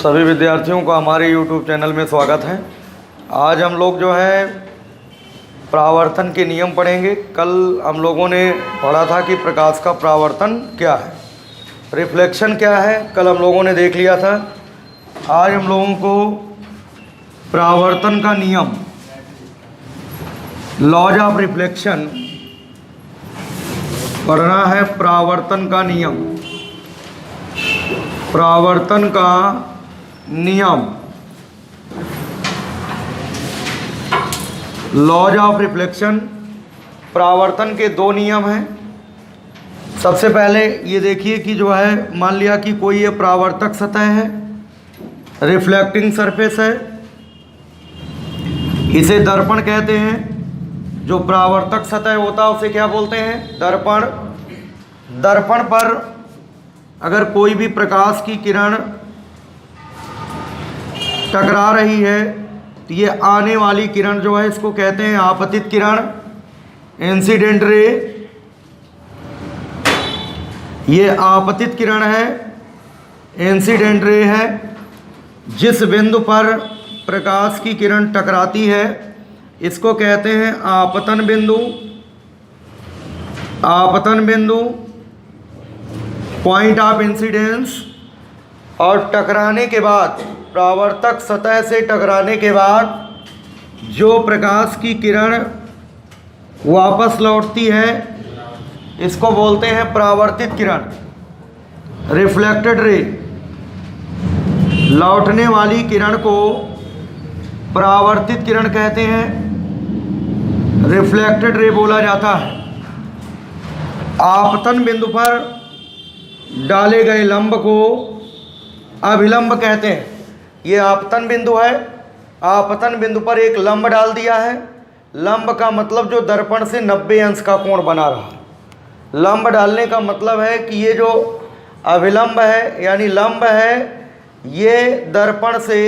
सभी विद्यार्थियों का हमारे YouTube चैनल में स्वागत है। आज हम लोग जो है परावर्तन के नियम पढ़ेंगे। कल हम लोगों ने पढ़ा था कि प्रकाश का परावर्तन क्या है, रिफ्लेक्शन क्या है, कल हम लोगों ने देख लिया था। आज हम लोगों को परावर्तन का नियम, लॉज ऑफ रिफ्लेक्शन पढ़ना है। परावर्तन का नियम, परावर्तन का नियम, लॉज ऑफ रिफ्लेक्शन। परावर्तन के दो नियम हैं। सबसे पहले ये देखिए कि जो है, मान लिया कि कोई ये परावर्तक सतह है, रिफ्लेक्टिंग सरफेस है, इसे दर्पण कहते हैं। जो परावर्तक सतह होता है उसे क्या बोलते हैं? दर्पण। दर्पण पर अगर कोई भी प्रकाश की किरण टकरा रही है तो ये आने वाली किरण जो है इसको कहते हैं आपतित किरण, इंसिडेंट रे। ये आपतित किरण है, इंसिडेंट रे है। जिस बिंदु पर प्रकाश की किरण टकराती है इसको कहते हैं आपतन बिंदु। आपतन बिंदु, पॉइंट ऑफ इंसिडेंस। और टकराने के बाद, परावर्तक सतह से टकराने के बाद जो प्रकाश की किरण वापस लौटती है इसको बोलते हैं परावर्तित किरण, रिफ्लेक्टेड रे। लौटने वाली किरण को परावर्तित किरण कहते हैं, रिफ्लेक्टेड रे बोला जाता है। आपतन बिंदु पर डाले गए लंब को अभिलंब कहते हैं। ये आपतन बिंदु है, आपतन बिंदु पर एक लंब डाल दिया है। लंब का मतलब जो दर्पण से 90 अंश का कोण बना रहा है। लंब डालने का मतलब है कि ये जो अभिलंब है यानी लंब है, ये दर्पण से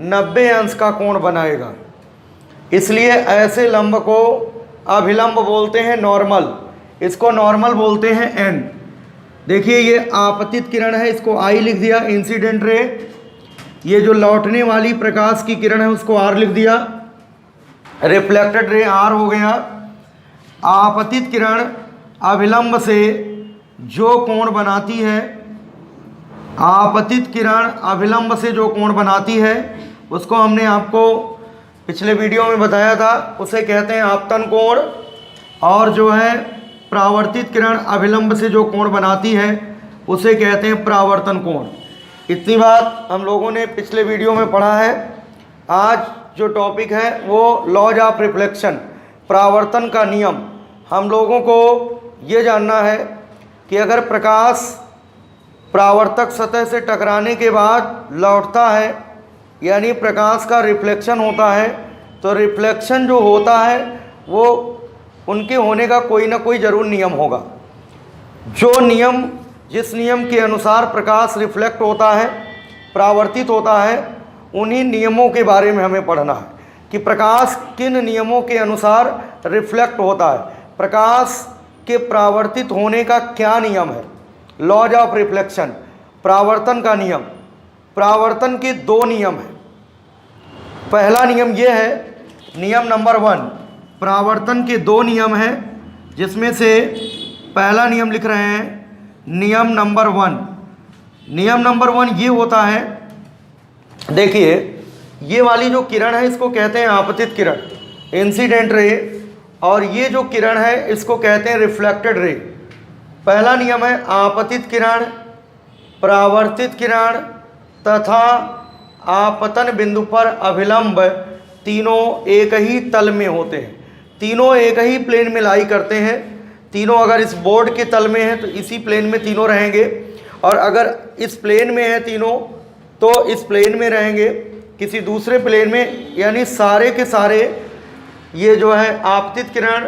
90 अंश का कोण बनाएगा। इसलिए ऐसे लंब को अभिलंब बोलते हैं, नॉर्मल। इसको नॉर्मल बोलते हैं एन। देखिए ये आपतित किरण है, इसको आई लिख दिया, इंसिडेंट रे। ये जो लौटने वाली प्रकाश की किरण है उसको आर लिख दिया, रिफ्लेक्टेड रे आर हो गया। आपतित किरण अभिलंब से जो कोण बनाती है, आपतित किरण अभिलंब से जो कोण बनाती है उसको हमने आपको पिछले वीडियो में बताया था, उसे कहते हैं आपतन कोण। और जो है परावर्तित किरण अभिलंब से जो कोण बनाती है उसे कहते हैं परावर्तन कोण। इतनी बात हम लोगों ने पिछले वीडियो में पढ़ा है। आज जो टॉपिक है वो लॉज ऑफ रिफ्लेक्शन, परावर्तन का नियम। हम लोगों को ये जानना है कि अगर प्रकाश परावर्तक सतह से टकराने के बाद लौटता है यानी प्रकाश का रिफ्लेक्शन होता है, तो रिफ्लेक्शन जो होता है वो उनके होने का कोई ना कोई ज़रूर नियम होगा। जो नियम, जिस नियम के अनुसार प्रकाश रिफ्लेक्ट होता है, परावर्तित होता है, उन्हीं नियमों के बारे में हमें पढ़ना है कि प्रकाश किन नियमों के अनुसार रिफ्लेक्ट होता है, प्रकाश के परावर्तित होने का क्या नियम है। लॉज ऑफ रिफ्लेक्शन, परावर्तन का नियम। परावर्तन के दो नियम हैं। पहला नियम यह है, नियम नंबर 1। परावर्तन के दो नियम हैं जिसमें से पहला नियम लिख रहे हैं, नियम नंबर 1। नियम नंबर 1 ये होता है, देखिए ये वाली जो किरण है इसको कहते हैं आपतित किरण, इंसिडेंट रे। और ये जो किरण है इसको कहते हैं रिफ्लेक्टेड रे। पहला नियम है, आपतित किरण, परावर्तित किरण तथा आपतन बिंदु पर अभिलंब तीनों एक ही तल में होते हैं। तीनों एक ही प्लेन में लाई करते हैं। तीनों अगर इस बोर्ड के तल में हैं तो इसी प्लेन में तीनों रहेंगे, और अगर इस प्लेन में हैं तीनों तो इस प्लेन में रहेंगे, किसी दूसरे प्लेन में। यानी सारे के सारे ये जो है आपतित किरण,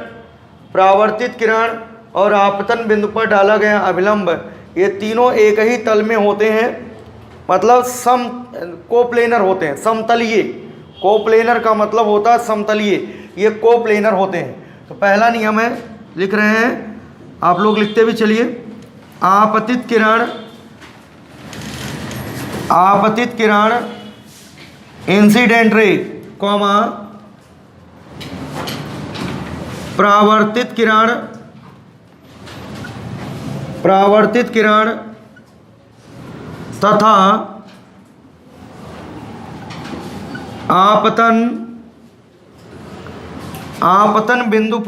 परावर्तित किरण और आपतन बिंदु पर डाला गया अभिलंब, ये तीनों एक ही तल में होते हैं, मतलब कोप्लेनर होते हैं, समतलीय। कोप्लेनर का मतलब होता है समतलीय, ये कोप्लेनर होते हैं। तो पहला नियम है, लिख रहे हैं आप लोग, लिखते भी चलिए। आपतित किरण आपतित किरण इंसिडेंट रे, कॉमा परावर्तित किरण तथा आपतन बिंदु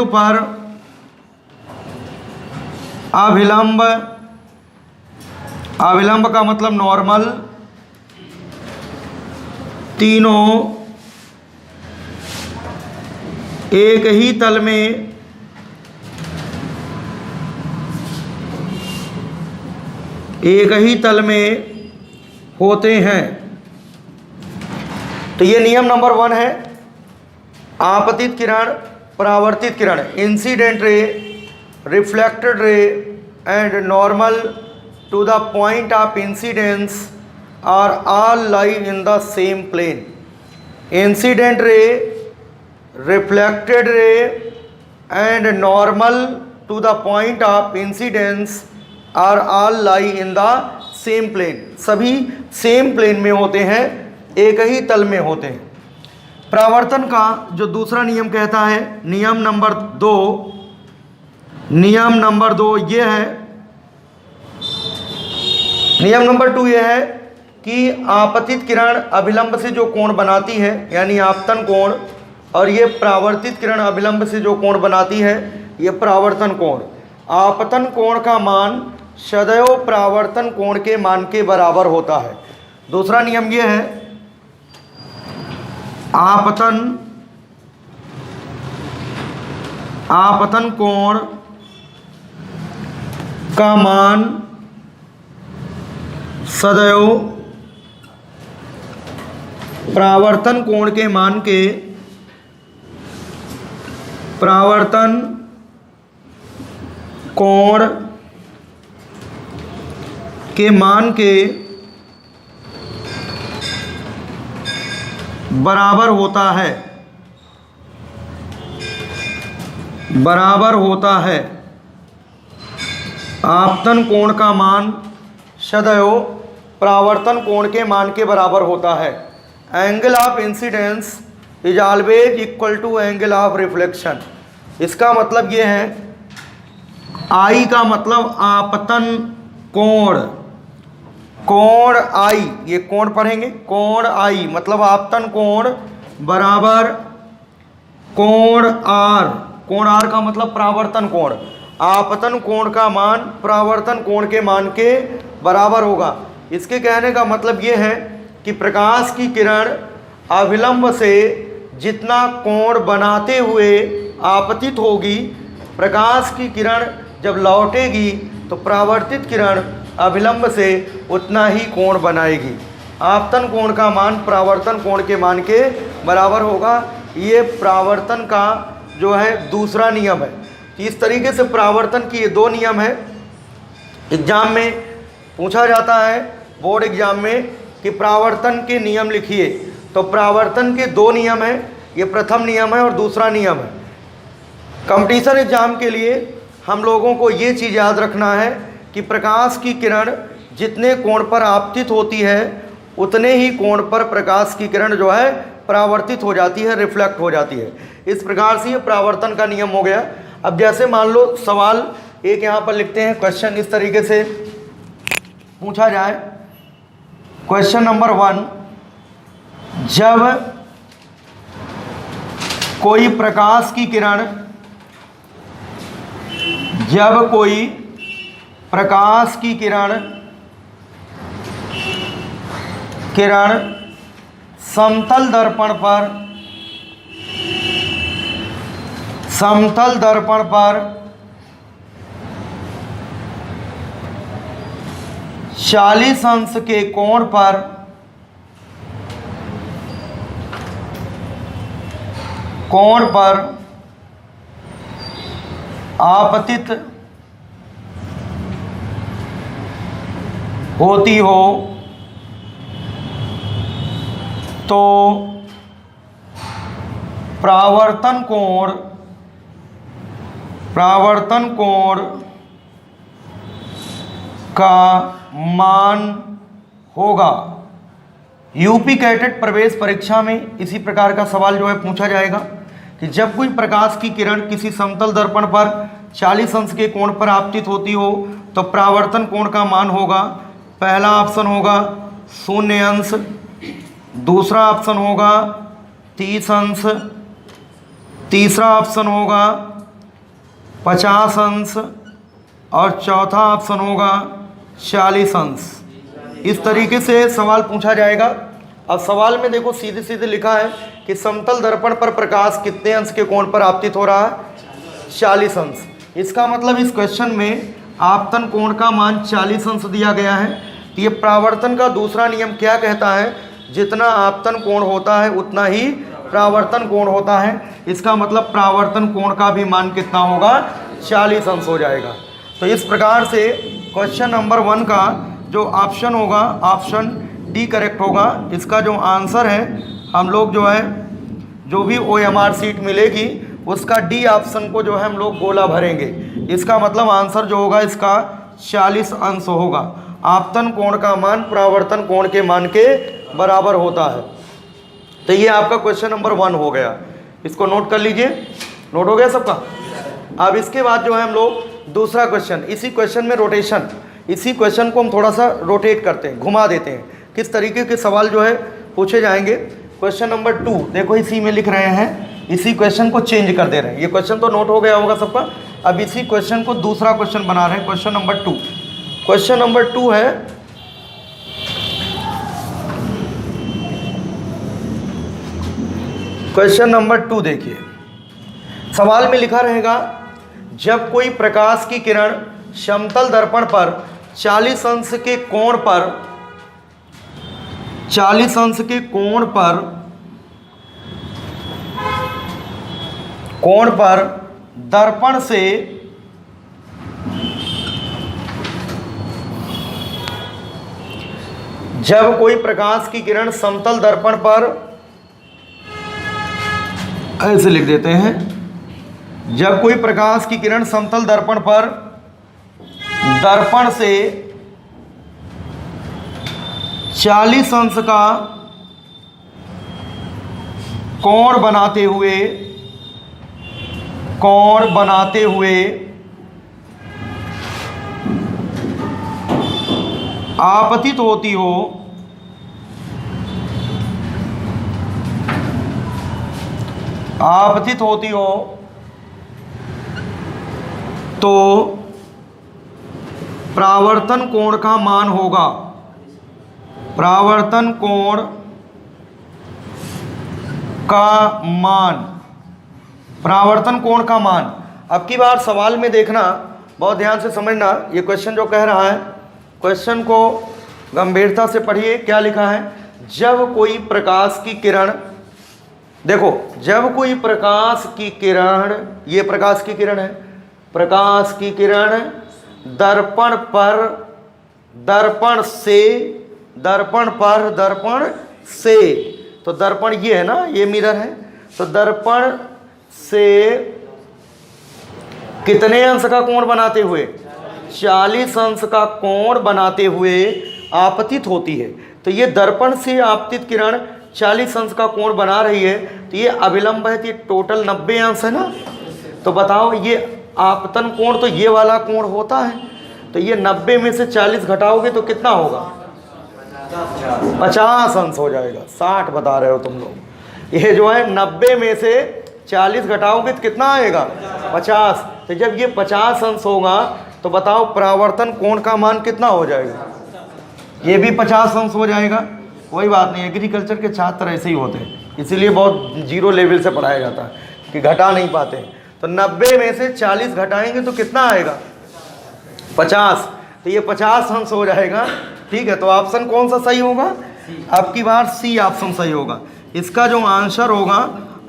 पर अविलंब का मतलब नॉर्मल, तीनों एक ही तल में होते हैं। तो ये नियम नंबर 1 है। आपतित किरण, परावर्तित किरण, incident ray, reflected ray and normal to the point of incidence are all lie in the same plane. Incident ray, reflected ray and normal to the point of incidence are all lie in the same plane. सभी same plane में होते हैं, एक ही तल में होते हैं। परावर्तन का जो दूसरा नियम कहता है, नियम नंबर 2 ये है, नियम नंबर 2 ये है कि आपतित किरण अभिलंब से जो कोण बनाती है यानी आपतन कोण, और ये परावर्तित किरण अभिलंब से जो कोण बनाती है ये परावर्तन कोण। आपतन कोण का मान सदैव परावर्तन कोण के मान के बराबर होता है। दूसरा नियम ये है, आपतन कोण का मान सदैव परावर्तन कोण के मान के बराबर होता है। आपतन कोण का मान सदैव परावर्तन कोण के मान के बराबर होता है। Angle of incidence is always equal to angle of reflection. इसका मतलब ये है, आई का मतलब आपतन कोण, कोण आई, ये कोण पढ़ेंगे, कोण आई मतलब आपतन कोण बराबर कोण आर। कोण आर का मतलब परावर्तन कोण। आपतन कोण का मान परावर्तन कोण के मान के बराबर होगा। इसके कहने का मतलब ये है कि प्रकाश की किरण अभिलंब से जितना कोण बनाते हुए आपतित होगी, प्रकाश की किरण जब लौटेगी तो परावर्तित किरण अभिलंब से उतना ही कोण बनाएगी। आपतन कोण का मान परावर्तन कोण के मान के बराबर होगा। ये परावर्तन का जो है दूसरा नियम है। इस तरीके से परावर्तन की ये 2 नियम है। एग्जाम में पूछा जाता है, बोर्ड एग्जाम में, कि परावर्तन के नियम लिखिए। तो परावर्तन के 2 नियम हैं, ये प्रथम नियम है और दूसरा नियम है। कंपटीशन एग्जाम के लिए हम लोगों को ये चीज़ याद रखना है कि प्रकाश की किरण जितने कोण पर आपतित होती है उतने ही कोण पर प्रकाश की किरण जो है परावर्तित हो जाती है, रिफ्लेक्ट हो जाती है। इस प्रकार से ये परावर्तन का नियम हो गया। अब जैसे मान लो सवाल एक यहाँ पर लिखते हैं, क्वेश्चन इस तरीके से पूछा जाए। क्वेश्चन नंबर 1, जब कोई प्रकाश की किरण समतल दर्पण पर 40 अंश के कोण पर आपतित होती हो तो परावर्तन कोण का मान होगा। यूपी कैडेट प्रवेश परीक्षा में इसी प्रकार का सवाल जो है पूछा जाएगा कि जब कोई प्रकाश की किरण किसी समतल दर्पण पर 40 अंश के कोण पर आपतित होती हो तो परावर्तन कोण का मान होगा। पहला ऑप्शन होगा 0 अंश, दूसरा ऑप्शन होगा 30 अंश, तीसरा ऑप्शन होगा 50 अंश और चौथा ऑप्शन होगा 40 अंश। इस तरीके से सवाल पूछा जाएगा। अब सवाल में देखो सीधे सीधे लिखा है कि समतल दर्पण पर प्रकाश कितने अंश के कोण पर आपतित हो रहा है, 40 अंश। इसका मतलब इस क्वेश्चन में आपतन कोण का मान 40 अंश दिया गया है। तो ये परावर्तन का दूसरा नियम क्या कहता है, जितना आपतन कोण होता है उतना ही परावर्तन कोण होता है। इसका मतलब परावर्तन कोण का भी मान कितना होगा, 40 अंश हो जाएगा। तो इस प्रकार से क्वेश्चन नंबर 1 का जो ऑप्शन होगा, ऑप्शन डी करेक्ट होगा। इसका जो आंसर है हम लोग जो है जो भी OMR सीट मिलेगी उसका डी ऑप्शन को जो है हम लोग गोला भरेंगे। इसका मतलब आंसर जो होगा इसका 40 अंश होगा। आपतन कोण का मान परावर्तन कोण के मान के बराबर होता है। तो ये आपका क्वेश्चन नंबर 1 हो गया, इसको नोट कर लीजिए। नोट हो गया सबका। अब इसके बाद जो है हम लोग दूसरा क्वेश्चन, इसी क्वेश्चन में रोटेशन, इसी क्वेश्चन को हम थोड़ा सा रोटेट करते हैं, घुमा देते हैं, किस तरीके के सवाल जो है पूछे जाएंगे। क्वेश्चन नंबर 2 देखो इसी में लिख रहे हैं, इसी क्वेश्चन को चेंज कर दे रहे हैं। ये क्वेश्चन तो नोट हो गया होगा सबका। अब इसी क्वेश्चन को दूसरा क्वेश्चन बना रहे हैं, क्वेश्चन नंबर 2। क्वेश्चन नंबर 2 है क्वेश्चन नंबर 2 देखिए, सवाल में लिखा रहेगा जब कोई प्रकाश की किरण समतल दर्पण पर 40 अंश के कोण पर 40 अंश के कोण पर दर्पण से जब कोई प्रकाश की किरण समतल दर्पण पर, ऐसे लिख देते हैं, जब कोई प्रकाश की किरण समतल दर्पण पर दर्पण से 40 अंश का कोण बनाते हुए आपतित होती हो तो परावर्तन कोण का मान होगा। परावर्तन कोण का मान, परावर्तन कोण का मान। अब की बार सवाल में देखना, बहुत ध्यान से समझना, ये क्वेश्चन जो कह रहा है, क्वेश्चन को गंभीरता से पढ़िए। क्या लिखा है, जब कोई प्रकाश की किरण, देखो जब कोई प्रकाश की किरण, ये प्रकाश की किरण है, प्रकाश की किरण दर्पण पर, दर्पण से, तो दर्पण ये है ना, ये मिरर है, तो दर्पण से कितने अंश का कोण बनाते हुए, 40 अंश का कोण बनाते हुए आपतित होती है। तो ये दर्पण से आपतित किरण 40 अंश का कोण बना रही है, तो ये अभिलंब है, तो ये टोटल 90 अंश है ना। तो बताओ ये आपतन कोण तो ये वाला कोण होता है, तो ये 90 में से 40 घटाओगे तो कितना होगा, 50 अंश हो जाएगा। 60 बता रहे हो तुम लोग। ये जो है 90 में से 40 घटाओगे तो कितना आएगा, 50। तो जब ये 50 अंश होगा तो बताओ परावर्तन कोण का मान कितना हो जाएगा, ये भी 50 अंश हो जाएगा। कोई बात नहीं, एग्रीकल्चर के छात्र ऐसे ही होते हैं, इसीलिए बहुत जीरो लेवल से पढ़ाया जाता है कि घटा नहीं पाते। तो 90 में से 40 घटाएंगे तो कितना आएगा, 50। तो ये 50 अंश हो जाएगा। ठीक है, तो ऑप्शन कौन सा सही होगा, अब की बार सी ऑप्शन सही होगा। इसका जो आंसर होगा,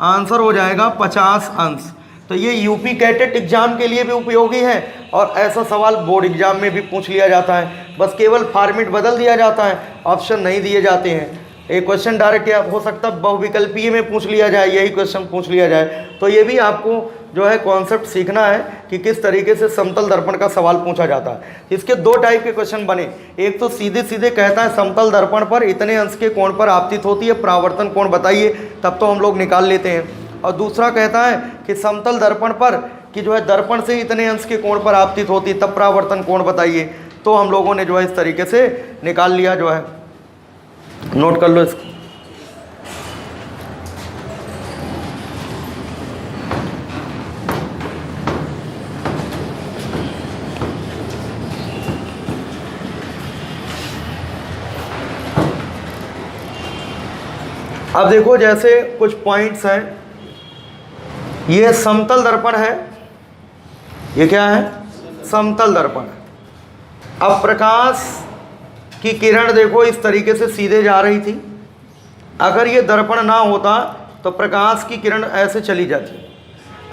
आंसर हो जाएगा 50 अंश। तो ये यूपी कैडेट एग्जाम के लिए भी उपयोगी है और ऐसा सवाल बोर्ड एग्जाम में भी पूछ लिया जाता है। बस केवल फॉर्मेट बदल दिया जाता है, ऑप्शन नहीं दिए जाते हैं। एक क्वेश्चन डायरेक्ट हो सकता है बहुविकल्पीय में पूछ लिया जाए, यही क्वेश्चन पूछ लिया जाए, तो ये भी आपको जो है कॉन्सेप्ट सीखना है कि किस तरीके से समतल दर्पण का सवाल पूछा जाता है। इसके दो टाइप के क्वेश्चन बने, एक तो सीधे सीधे कहता है समतल दर्पण पर इतने अंश के कोण पर आपतित होती है परावर्तन कोण बताइए, तब तो हम लोग निकाल लेते हैं। और दूसरा कहता है कि समतल दर्पण पर कि जो है दर्पण से इतने अंश के कोण पर आपतित होती है तब परावर्तन कोण बताइए, तो हम लोगों ने जो है इस तरीके से निकाल लिया। जो है नोट कर लो इसको। अब देखो जैसे कुछ पॉइंट्स हैं, ये समतल दर्पण है, ये क्या है, समतल दर्पण। अब प्रकाश की किरण देखो इस तरीके से सीधे जा रही थी, अगर ये दर्पण ना होता तो प्रकाश की किरण ऐसे चली जाती,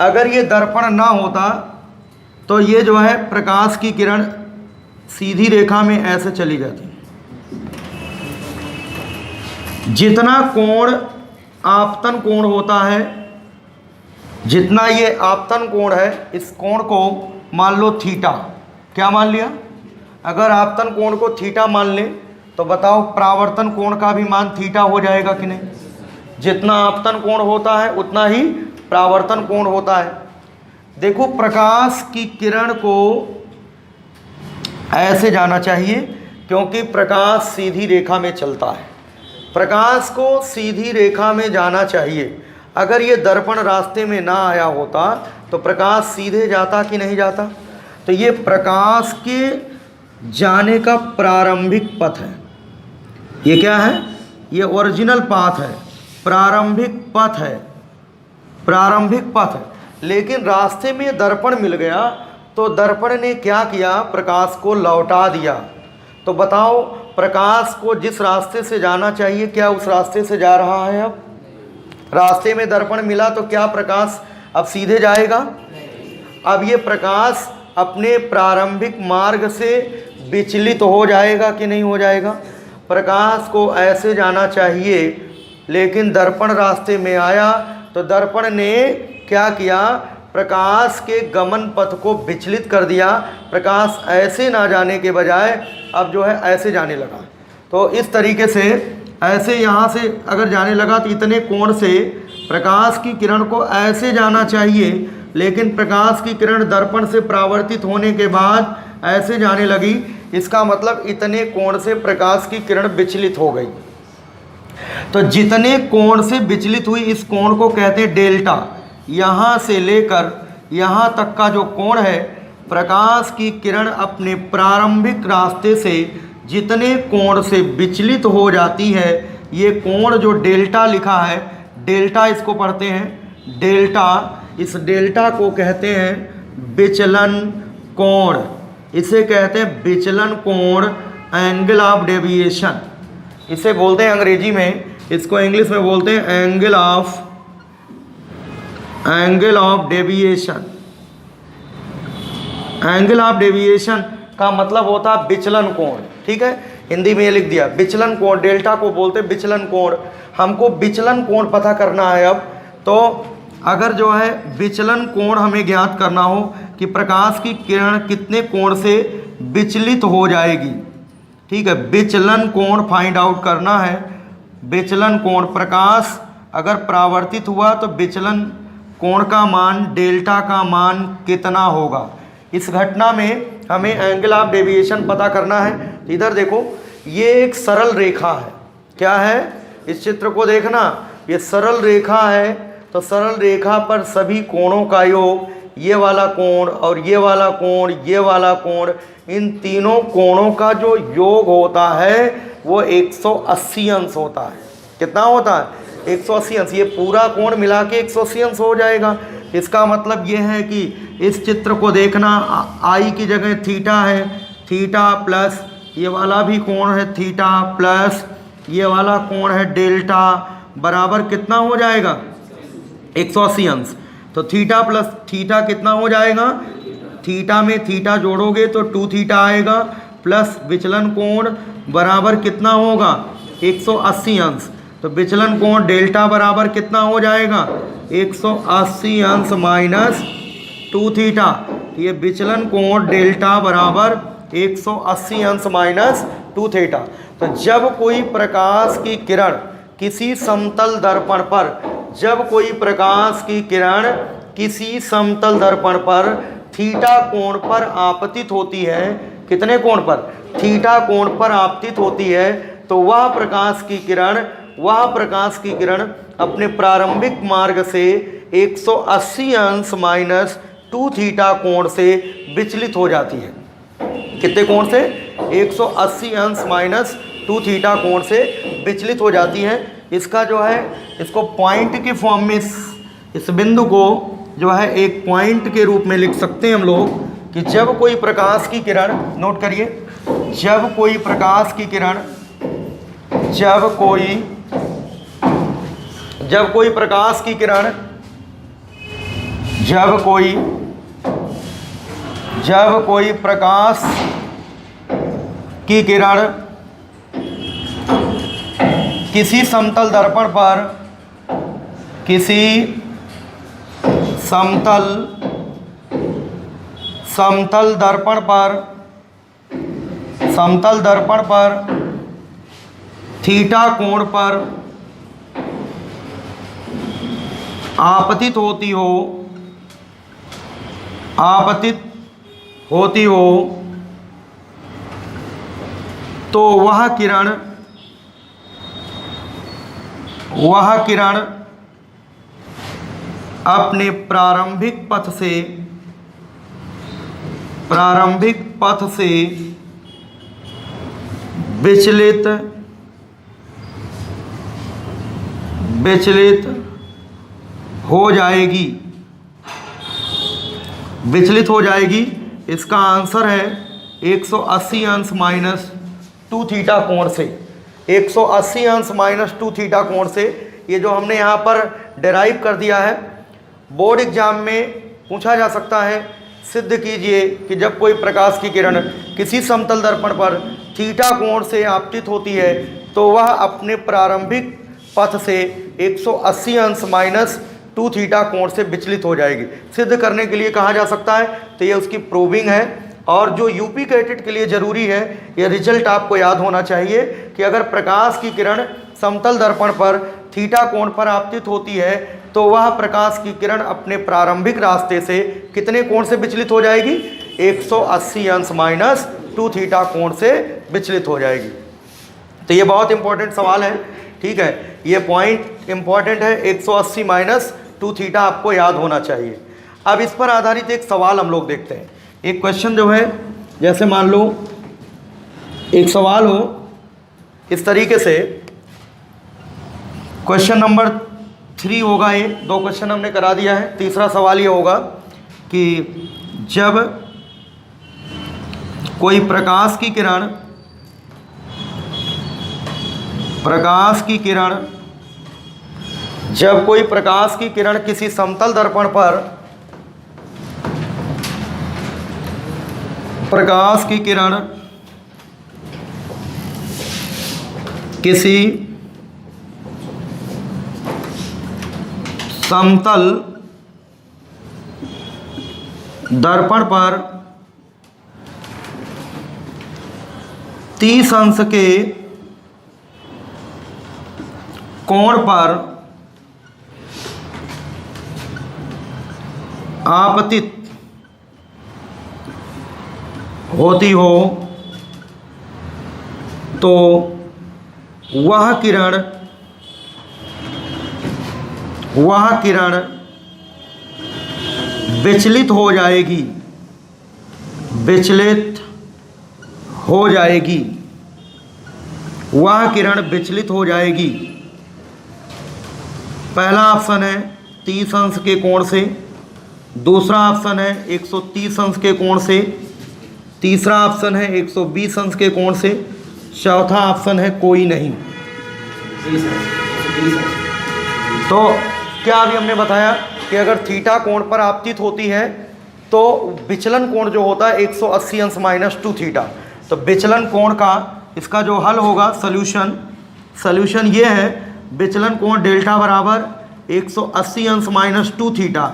अगर ये दर्पण ना होता तो ये जो है प्रकाश की किरण सीधी रेखा में ऐसे चली जाती। जितना कोण आपतन कोण होता है, जितना ये आपतन कोण है, इस कोण को मान लो थीटा, क्या मान लिया, अगर आपतन कोण को थीटा मान ले तो बताओ परावर्तन कोण का भी मान थीटा हो जाएगा कि नहीं। जितना आपतन कोण होता है उतना ही परावर्तन कोण होता है। देखो प्रकाश की किरण को ऐसे जाना चाहिए क्योंकि प्रकाश सीधी रेखा में चलता है, प्रकाश को सीधी रेखा में जाना चाहिए। अगर ये दर्पण रास्ते में ना आया होता तो प्रकाश सीधे जाता कि नहीं जाता। तो ये प्रकाश के जाने का प्रारंभिक पथ है, ये क्या है, ये ओरिजिनल पाथ है, प्रारंभिक पथ है, प्रारंभिक पथ है। लेकिन रास्ते में दर्पण मिल गया तो दर्पण ने क्या किया, प्रकाश को लौटा दिया। तो बताओ प्रकाश को जिस रास्ते से जाना चाहिए क्या उस रास्ते से जा रहा है। अब रास्ते में दर्पण मिला तो क्या प्रकाश अब सीधे जाएगा। अब ये प्रकाश अपने प्रारंभिक मार्ग से विचलित हो जाएगा कि नहीं हो जाएगा। प्रकाश को ऐसे जाना चाहिए लेकिन दर्पण रास्ते में आया तो दर्पण ने क्या किया, प्रकाश के गमन पथ को विचलित कर दिया। प्रकाश ऐसे ना जाने के बजाय अब जो है ऐसे जाने लगा। तो इस तरीके से ऐसे यहाँ से अगर जाने लगा तो इतने कोण से प्रकाश की किरण को ऐसे जाना चाहिए, लेकिन प्रकाश की किरण दर्पण से परावर्तित होने के बाद ऐसे जाने लगी। इसका मतलब इतने कोण से प्रकाश की किरण विचलित हो गई। तो जितने कोण से विचलित हुई इस कोण को कहते हैं डेल्टा। यहाँ से लेकर यहाँ तक का जो कोण है, प्रकाश की किरण अपने प्रारंभिक रास्ते से जितने कोण से विचलित हो जाती है, ये कोण जो डेल्टा लिखा है, डेल्टा इसको पढ़ते हैं डेल्टा, इस डेल्टा को कहते हैं विचलन कोण, इसे कहते हैं विचलन कोण, एंगल ऑफ डेविएशन इसे बोलते हैं अंग्रेजी में, इसको इंग्लिश में बोलते हैं angle of deviation. Angle of deviation का मतलब होता है विचलन कोण, ठीक है, हिंदी में ये लिख दिया विचलन कोण। डेल्टा को बोलते हैं विचलन कोण। हमको विचलन कोण पता करना है। अब तो अगर जो है विचलन कोण हमें ज्ञात करना हो कि प्रकाश की किरण कितने कोण से विचलित हो जाएगी, ठीक है, विचलन कोण फाइंड आउट करना है। विचलन कोण, प्रकाश अगर परावर्तित हुआ तो विचलन कोण का मान, डेल्टा का मान कितना होगा। इस घटना में हमें एंगल ऑफ डेविएशन पता करना है। इधर देखो ये एक सरल रेखा है, क्या है, इस चित्र को देखना, ये सरल रेखा है। तो सरल रेखा पर सभी कोणों का योग, ये वाला कोण और ये वाला कोण, ये वाला कोण, इन तीनों कोणों का जो योग होता है वो 180 अंश होता है। कितना होता है, 180 अंश। ये पूरा कोण मिला के 180 अंश हो जाएगा। इसका मतलब ये है कि इस चित्र को देखना, आई की जगह थीटा है, थीटा प्लस ये वाला भी कोण है थीटा प्लस ये वाला कोण है डेल्टा, बराबर कितना हो जाएगा, 180 अंश। तो थीटा प्लस थीटा कितना हो जाएगा, थीटा में थीटा जोड़ोगे तो 2 थीटा आएगा, प्लस विचलन कोण बराबर कितना होगा, 180 अंश। तो विचलन कोण डेल्टा बराबर कितना हो जाएगा 180 अंश माइनस 2 थीटा। ये विचलन कोण डेल्टा बराबर 180 अंश माइनस 2 थीटा। तो जब कोई प्रकाश की किरण किसी समतल दर्पण पर, जब कोई प्रकाश की किरण किसी समतल दर्पण पर थीटा कोण पर आपतित होती है, कितने कोण पर, थीटा कोण पर आपतित होती है, तो वह प्रकाश की किरण अपने प्रारंभिक मार्ग से 180 अंश माइनस 2 थीटा कोण से विचलित हो जाती है। कितने कोण से, 180 अंश माइनस 2 थीटा कोण से विचलित हो जाती है। इसका जो है, इसको पॉइंट के फॉर्म में इस बिंदु को जो है एक पॉइंट के रूप में लिख सकते हैं हम लोग कि जब कोई प्रकाश की किरण, नोट करिए, जब कोई प्रकाश की किरण, जब कोई प्रकाश की किरण किसी समतल दर्पण पर, किसी समतल दर्पण पर थीटा कोण पर आपतित होती हो तो वह किरण अपने प्रारंभिक पथ से विचलित हो जाएगी। इसका आंसर है 180 अंश माइनस 2 थीटा कोण से, 180 अंश माइनस 2 थीटा कोण से। ये जो हमने यहाँ पर डेराइव कर दिया है, बोर्ड एग्जाम में पूछा जा सकता है, सिद्ध कीजिए कि जब कोई प्रकाश की किरण किसी समतल दर्पण पर थीटा कोण से आपतित होती है तो वह अपने प्रारंभिक पथ से 180 अंश माइनस 2 थीटा कोण से विचलित हो जाएगी। सिद्ध करने के लिए कहा जा सकता है, तो ये उसकी प्रूविंग है। और जो यूपी कैटेट के लिए ज़रूरी है, यह रिजल्ट आपको याद होना चाहिए कि अगर प्रकाश की किरण समतल दर्पण पर थीटा कोण पर आपतित होती है तो वह प्रकाश की किरण अपने प्रारंभिक रास्ते से कितने कोण से विचलित हो जाएगी, 180 अंश माइनस 2 थीटा कोण से विचलित हो जाएगी। तो ये बहुत इंपॉर्टेंट सवाल है, ठीक है, ये पॉइंट इंपॉर्टेंट है, 180 माइनस 2 थीटा आपको याद होना चाहिए। अब इस पर आधारित एक सवाल हम लोग देखते हैं। एक क्वेश्चन जो है, जैसे मान लो एक सवाल हो इस तरीके से, क्वेश्चन नंबर 3 होगा, ये 2 क्वेश्चन हमने करा दिया है। तीसरा सवाल ये होगा कि जब कोई प्रकाश की किरण किसी समतल दर्पण पर, प्रकाश की किरण किसी समतल दर्पण पर 30 अंश के कोण पर आपतित होती हो तो वह किरण विचलित हो जाएगी, वह किरण विचलित हो जाएगी। पहला ऑप्शन है 30 अंश के कोण से, दूसरा ऑप्शन है 130 अंश के कोण से, तीसरा ऑप्शन है 120 अंश के कोण से, चौथा ऑप्शन है कोई नहीं। तो क्या अभी हमने बताया कि अगर थीटा कोण पर आपतित होती है तो विचलन कोण जो होता है 180 अंश माइनस 2 थीटा। तो विचलन कोण का इसका जो हल होगा, सॉल्यूशन ये है, विचलन कोण डेल्टा बराबर 180 अंश माइनस 2 थीटा।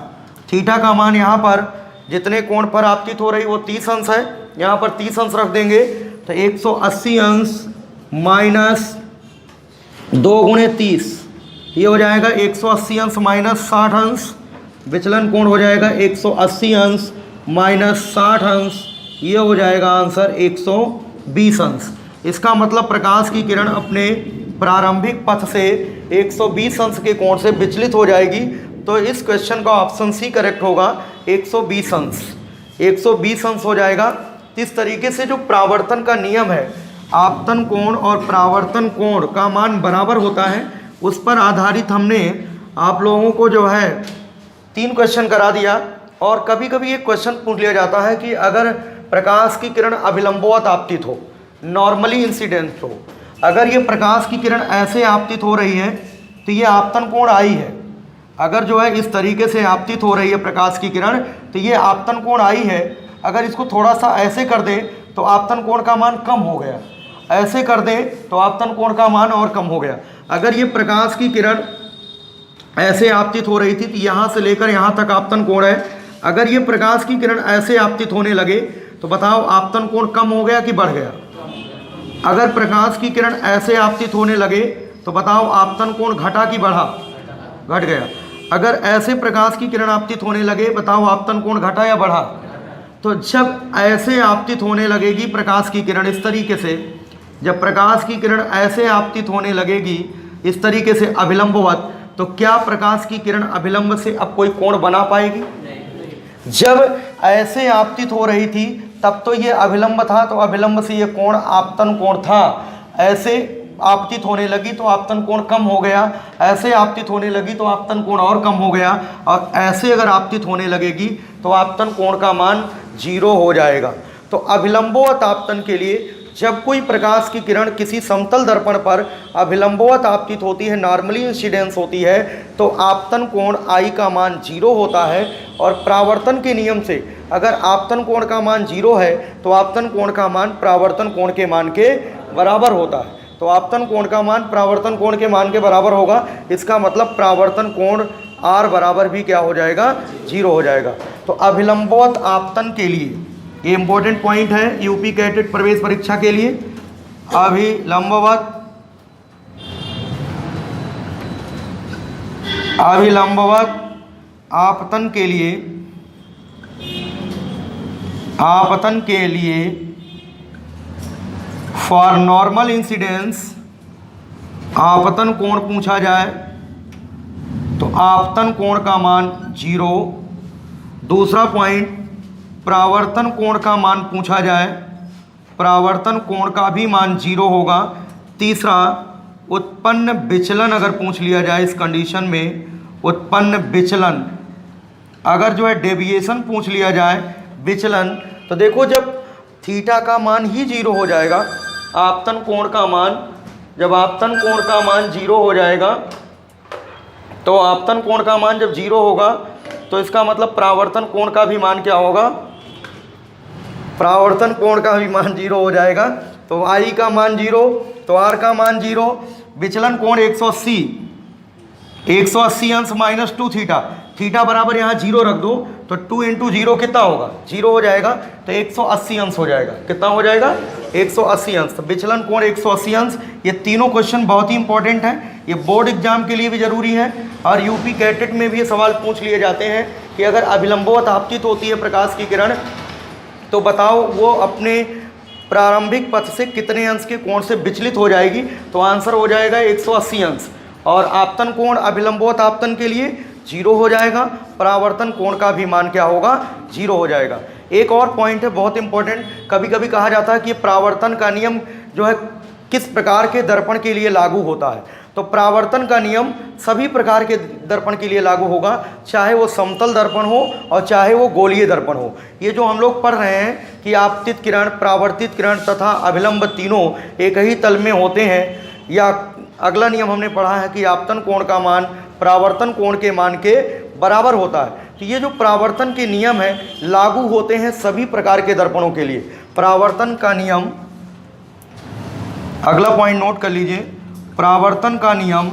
थीटा का मान यहाँ पर जितने कोण पर आपतित हो रही वो 30 अंश है, यहाँ पर 30 अंश रख देंगे तो 180 अंश माइनस 2 गुणे 30, ये हो जाएगा 180 अंश माइनस 60 अंश। विचलन कोण हो जाएगा 180 अंश माइनस 60 अंश, ये हो जाएगा आंसर 120 अंश। इसका मतलब प्रकाश की किरण अपने प्रारंभिक पथ से 120 अंश के कोण से विचलित हो जाएगी। तो इस क्वेश्चन का ऑप्शन सी करेक्ट होगा, 120 अंश। 120 अंश हो जाएगा। इस तरीके से जो प्रावर्तन का नियम है, आपतन कोण और प्रावर्तन कोण का मान बराबर होता है, उस पर आधारित हमने आप लोगों को जो है 3 क्वेश्चन करा दिया। और कभी कभी एक क्वेश्चन पूछ लिया जाता है कि अगर प्रकाश की किरण अभिलंबवत आपतित हो, नॉर्मली इंसिडेंट हो, अगर ये प्रकाश की किरण ऐसे आपतित हो रही है तो ये आपतन कोण आई है। अगर जो है इस तरीके से आपतित हो रही है प्रकाश की किरण तो ये आपतन कोण आई है। अगर इसको थोड़ा सा ऐसे कर दें तो आपतन कोण का मान कम हो गया, ऐसे कर दें तो आपतन कोण का मान और कम हो गया। अगर ये प्रकाश की किरण ऐसे आपतित हो रही थी तो यहाँ से लेकर यहाँ तक आपतन कोण है। अगर ये प्रकाश की किरण ऐसे आपतित होने लगे तो बताओ आपतन कोण कम हो गया कि बढ़ गया? अगर प्रकाश की किरण ऐसे आपतित होने लगे तो बताओ आपतन कोण घटा कि बढ़ा? घट गया। अगर ऐसे प्रकाश की किरण आपतित होने लगे, बताओ आपतन कोण घटा या बढ़ा? तो जब ऐसे आपतित होने लगेगी प्रकाश की किरण इस तरीके से, जब प्रकाश की किरण ऐसे आपतित होने लगेगी इस तरीके से अभिलंबवत, तो क्या प्रकाश की किरण अभिलंब से अब कोई कोण बना पाएगी? जब ऐसे आपतित हो रही थी तब तो ये अभिलंब था, तो अभिलंब से ये कोण आपतन कोण था। ऐसे आपतित होने लगी तो आपतन कोण कम हो गया, ऐसे आपतित होने लगी तो आपतन कोण और कम हो गया, और ऐसे अगर आपतित होने लगेगी तो आपतन कोण का मान 0 हो जाएगा। तो अभिलंबवत आपतन के लिए जब कोई प्रकाश की किरण किसी समतल दर्पण पर अभिलंबवत आपतित होती है, नॉर्मली इंसिडेंस होती है, तो आपतन कोण आई का मान 0 होता है। और प्रावर्तन के नियम से अगर आपतन कोण का मान 0 है तो आपतन कोण का मान प्रावर्तन कोण के मान के बराबर होता है। तो आपतन कोण का मान प्रावर्तन कोण के मान के बराबर होगा। इसका मतलब प्रावर्तन कोण R बराबर भी क्या हो जाएगा? 0 हो जाएगा। तो अभिलंबवत आपतन के लिए ये इंपॉर्टेंट पॉइंट है यूपी कैटेट प्रवेश परीक्षा के लिए। अभिलंबवत आपतन के लिए फॉर नॉर्मल इंसिडेंस आपतन कोण पूछा जाए तो आपतन कोण का मान 0। दूसरा पॉइंट, प्रावर्तन कोण का मान पूछा जाए, प्रावर्तन कोण का भी मान 0 होगा। तीसरा, उत्पन्न विचलन अगर पूछ लिया जाए, इस कंडीशन में उत्पन्न विचलन, अगर जो है डेविएशन पूछ लिया जाए, विचलन, तो देखो जब थीटा का मान ही 0 हो जाएगा, आपतन कोण का मान, जब आपतन कोण का मान 0 हो जाएगा, तो आपतन कोण का मान जब 0 होगा तो इसका मतलब प्रावर्तन कोण का भी मान क्या होगा? प्रावर्तन कोण का भी मान 0 हो जाएगा। तो आई का मान 0, तो आर का मान 0, विचलन कोण 180 अंश माइनस 2 थीटा, थीटा बराबर यहाँ 0 रख दो तो 2 इंटू 0 कितना होगा? 0 हो जाएगा। तो 180 अंश हो जाएगा। कितना हो जाएगा? 180 अंश। तो विचलन कोण 180 अंश। ये तीनों क्वेश्चन बहुत ही इंपॉर्टेंट हैं, ये बोर्ड एग्जाम के लिए भी जरूरी है और यूपी कैटेट में भी ये सवाल पूछ लिए जाते हैं कि अगर अभिलंबवत आपतित होती है प्रकाश की किरण तो बताओ वो अपने प्रारंभिक पथ से कितने अंश के कोण से विचलित हो जाएगी? तो आंसर हो जाएगा 180 अंश। और आपतन कोण अभिलंबवत आपतन के लिए 0 हो जाएगा, परावर्तन कोण का भी मान क्या होगा? 0 हो जाएगा। एक और पॉइंट है बहुत इंपॉर्टेंट, कभी कभी कहा जाता है कि प्रावर्तन का नियम जो है किस प्रकार के दर्पण के लिए लागू होता है। तो प्रावर्तन का नियम सभी प्रकार के दर्पण के लिए लागू होगा, चाहे वो समतल दर्पण हो और चाहे वो गोलीय दर्पण हो। ये जो हम लोग पढ़ रहे हैं कि आपतित किरण, प्रावर्तित किरण तथा अभिलंब तीनों एक ही तल में होते हैं, या अगला नियम हमने पढ़ा है कि आपतन कोण का मान प्रावर्तन कोण के मान के बराबर होता है। तो ये जो प्रावर्तन के नियम है लागू होते हैं सभी प्रकार के दर्पणों के लिए। प्रावर्तन का नियम, अगला पॉइंट नोट कर लीजिए, प्रावर्तन का नियम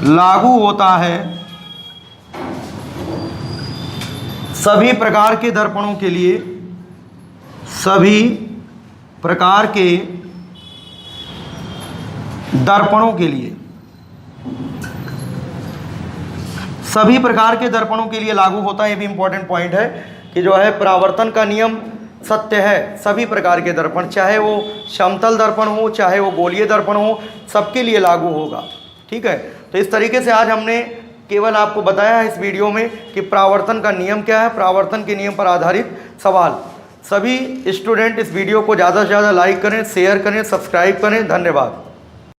लागू होता है सभी प्रकार के दर्पणों के लिए, सभी प्रकार के दर्पणों के लिए, सभी प्रकार के दर्पणों के लिए लागू होता है। ये भी इंपॉर्टेंट पॉइंट है कि जो है परावर्तन का नियम सत्य है सभी प्रकार के दर्पण, चाहे वो समतल दर्पण हो चाहे वो गोलीय दर्पण हो, सबके लिए लागू होगा। ठीक है, तो इस तरीके से आज हमने केवल आपको बताया है इस वीडियो में कि परावर्तन का नियम क्या है, परावर्तन के नियम पर आधारित सवाल। सभी स्टूडेंट इस वीडियो को ज़्यादा से ज़्यादा लाइक करें, शेयर करें, सब्सक्राइब करें। धन्यवाद।